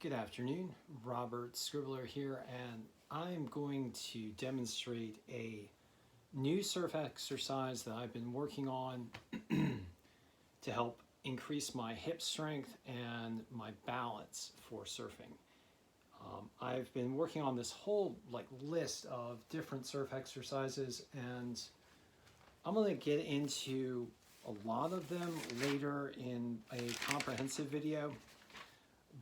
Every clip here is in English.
Good afternoon, Robert Scribbler here, and I'm going to demonstrate a new surf exercise that I've been working on to help increase my hip strength and my balance for surfing. I've been working on this whole list of different surf exercises, and I'm going to get into a lot of them later in a comprehensive video.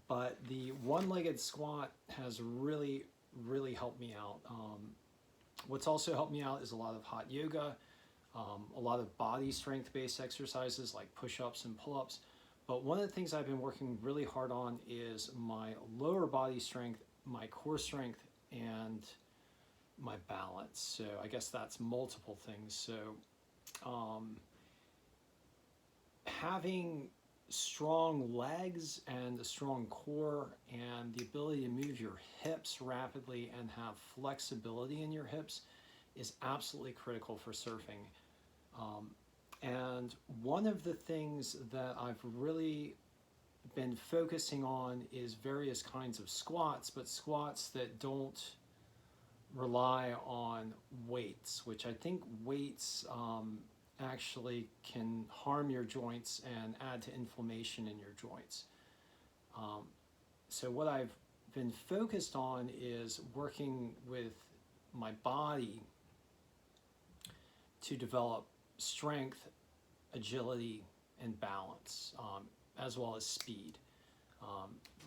But the one-legged squat has really helped me out. What's also helped me out is a lot of hot yoga, a lot of body strength based exercises like push-ups and pull-ups. But one of the things I've been working really hard on is my lower body strength, my core strength, and my balance. So I guess that's multiple things. So having strong legs and a strong core and the ability to move your hips rapidly and have flexibility in your hips is absolutely critical for surfing. And one of the things that I've really been focusing on is various kinds of squats, but squats that don't rely on weights, which I think weights actually can harm your joints and add to inflammation in your joints. So what I've been focused on is working with my body to develop strength, agility, and balance, as well as speed.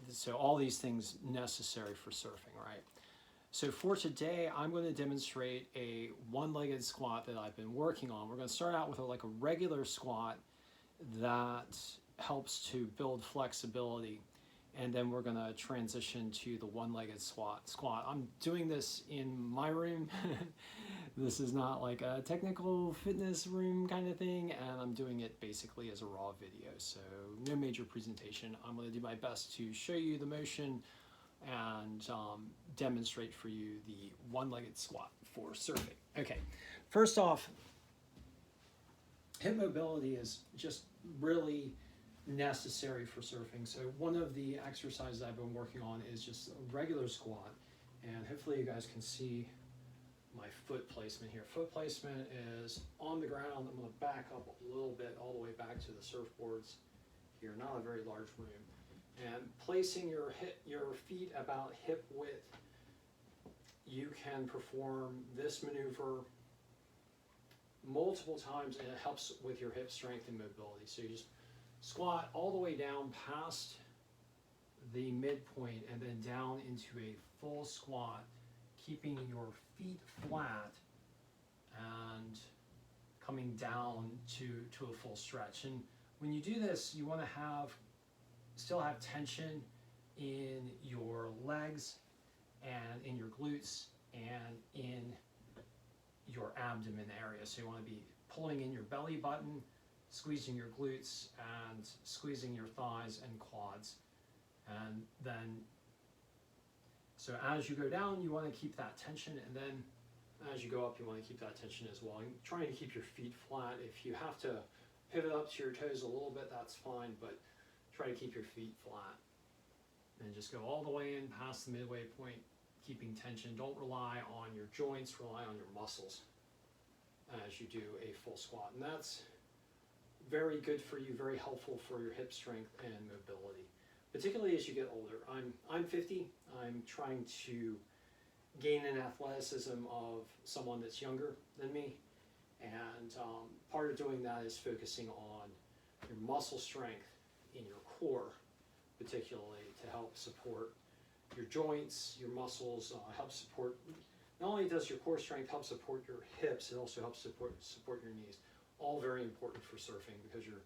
So all these things necessary for surfing, right? So for today, I'm going to demonstrate a one-legged squat that I've been working on. We're going to start out with a regular squat that helps to build flexibility, and then we're going to transition to the one-legged squat. I'm doing this in my room. This is not like a technical fitness room kind of thing, and I'm doing it basically as a raw video, so no major presentation. I'm going to do my best to show you the motion and demonstrate for you the one-legged squat for surfing. Okay, first off, hip mobility is just really necessary for surfing. So one of the exercises I've been working on is just a regular squat, and hopefully you guys can see my foot placement here. Foot placement is on the ground. I'm going to back up a little bit all the way back to the surfboards here, not a very large room. And placing your feet about hip width, you can perform this maneuver multiple times, and it helps with your hip strength and mobility. So you just squat all the way down past the midpoint and then down into a full squat, keeping your feet flat and coming down to a full stretch. And when you do this, you want to still have tension in your legs and in your glutes and in your abdomen area. So you want to be pulling in your belly button, squeezing your glutes, and squeezing your thighs and quads. And then, so as you go down, you want to keep that tension, and then as you go up, you want to keep that tension as well. And trying to keep your feet flat. If you have to pivot up to your toes a little bit, that's fine, but try to keep your feet flat. And just go all the way in past the midway point, keeping tension. Don't rely on your joints, rely on your muscles as you do a full squat. And that's very good for you, very helpful for your hip strength and mobility, particularly as you get older. I'm 50. I'm trying to gain an athleticism of someone that's younger than me. And part of doing that is focusing on your muscle strength in your core, particularly to help support your joints, your muscles, help support, not only does your core strength help support your hips, it also helps support your knees. All very important for surfing because you're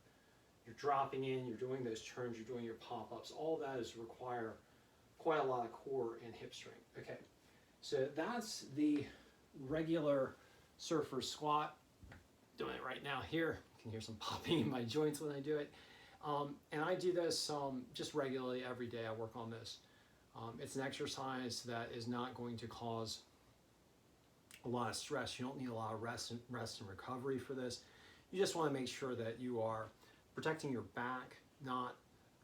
dropping in, you're doing those turns, you're doing your pop-ups. All that is require quite a lot of core and hip strength. Okay, so that's the regular surfer squat. Doing it right now here. You can hear some popping in my joints when I do it. And I do this just regularly every day. I work on this. It's an exercise that is not going to cause a lot of stress. You don't need a lot of rest and recovery for this. You just want to make sure that you are protecting your back, not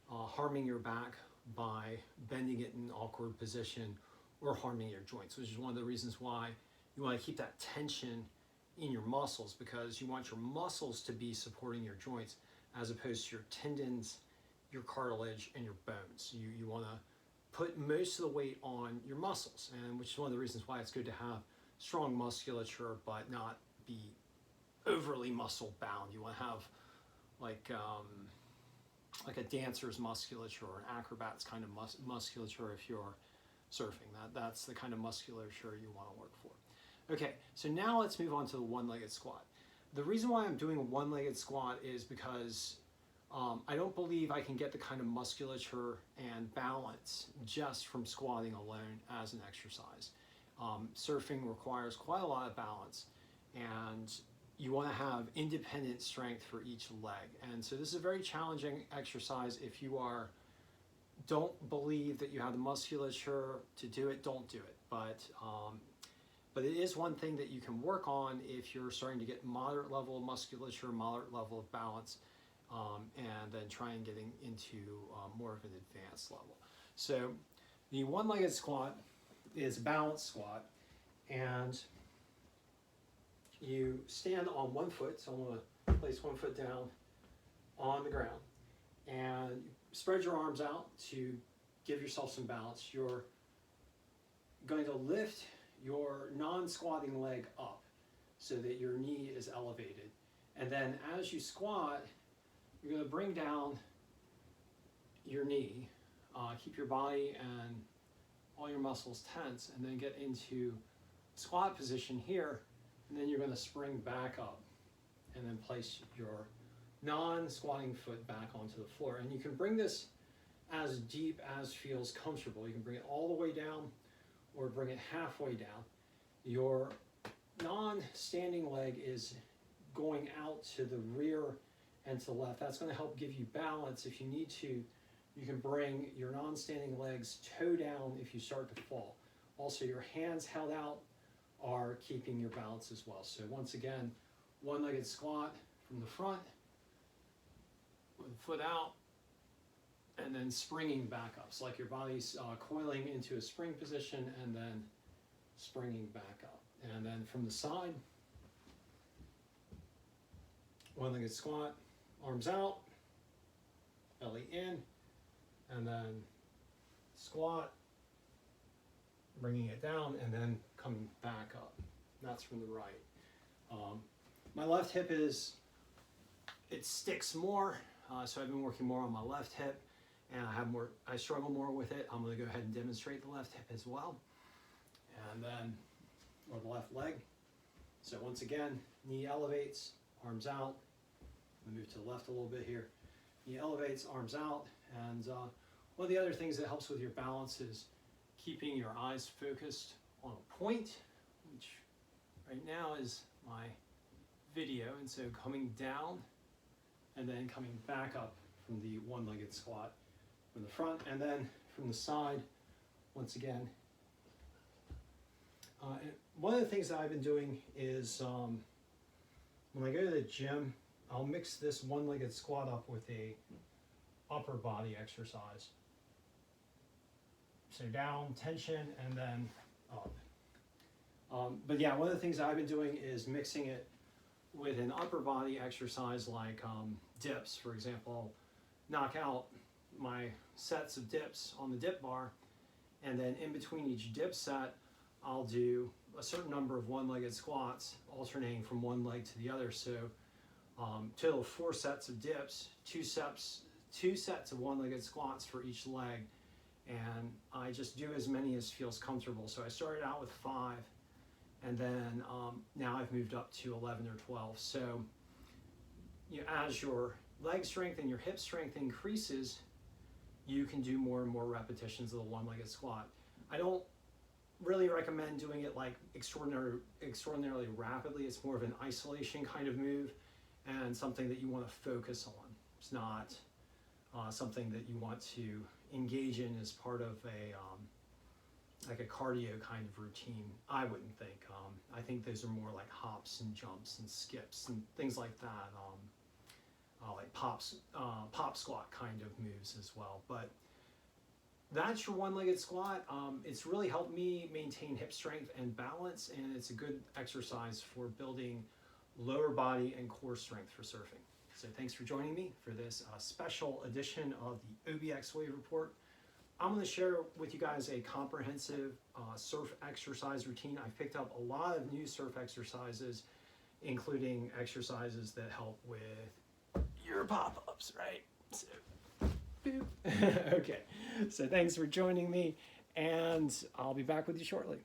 harming your back by bending it in an awkward position or harming your joints, which is one of the reasons why you want to keep that tension in your muscles, because you want your muscles to be supporting your joints as opposed to your tendons, your cartilage, and your bones. You want to put most of the weight on your muscles, and which is one of the reasons why it's good to have strong musculature but not be overly muscle bound. You want to have like a dancer's musculature or an acrobat's kind of musculature if you're surfing. That's the kind of musculature you want to work for. Okay, so now let's move on to the one-legged squat. The reason why I'm doing a one-legged squat is because I don't believe I can get the kind of musculature and balance just from squatting alone as an exercise. Surfing requires quite a lot of balance, and you want to have independent strength for each leg. And so this is a very challenging exercise. If you don't believe that you have the musculature to do it, don't do it. But it is one thing that you can work on if you're starting to get moderate level of musculature, moderate level of balance, and then try and getting into more of an advanced level. So the one-legged squat is a balance squat, and you stand on one foot. So I'm going to place one foot down on the ground, and spread your arms out to give yourself some balance. You're going to lift your non-squatting leg up so that your knee is elevated. And then as you squat, you're going to bring down your knee, keep your body and all your muscles tense, and then get into squat position here. And then you're going to spring back up and then place your non-squatting foot back onto the floor. And you can bring this as deep as feels comfortable. You can bring it all the way down or bring it halfway down. Your non-standing leg is going out to the rear and to the left. That's going to help give you balance. If you need to, you can bring your non-standing legs toe down if you start to fall. Also, your hands held out are keeping your balance as well. So once again, one-legged squat from the front, with the foot out, and then springing back up. So like your body's coiling into a spring position and then springing back up. And then from the side, one-legged squat, arms out, belly in, and then squat, bringing it down, and then coming back up. That's from the right. My left hip it sticks more, so I've been working more on my left hip, and I struggle more with it. I'm going to go ahead and demonstrate the left hip as well, and then, or the left leg. So once again, knee elevates, arms out. I'm going to move to the left a little bit here. Knee elevates, arms out, and one of the other things that helps with your balance is keeping your eyes focused on a point, which right now is my video. And so coming down and then coming back up from the one-legged squat from the front, and then from the side, once again. And one of the things that I've been doing is when I go to the gym, I'll mix this one-legged squat up with a upper body exercise. So down, tension, and then up. But yeah, one of the things I've been doing is mixing it with an upper body exercise like dips. For example, knock out my sets of dips on the dip bar, and then in between each dip set, I'll do a certain number of one-legged squats, alternating from one leg to the other. So total 4 sets of dips, 2 sets of one-legged squats for each leg, and I just do as many as feels comfortable. So I started out with 5, and then now I've moved up to 11 or 12. So as your leg strength and your hip strength increases, you can do more and more repetitions of the one-legged squat. I don't really recommend doing it like extraordinarily rapidly. It's more of an isolation kind of move and something that you want to focus on. It's not something that you want to engage in as part of like a cardio kind of routine. I wouldn't think. I think those are more like hops and jumps and skips and things like that. Like pop squat kind of moves as well. But that's your one-legged squat. It's really helped me maintain hip strength and balance, and it's a good exercise for building lower body and core strength for surfing. So thanks for joining me for this special edition of the OBX Wave Report. I'm going to share with you guys a comprehensive surf exercise routine. I've picked up a lot of new surf exercises, including exercises that help with your pop-ups, right? So, boop. Okay, so thanks for joining me, and I'll be back with you shortly.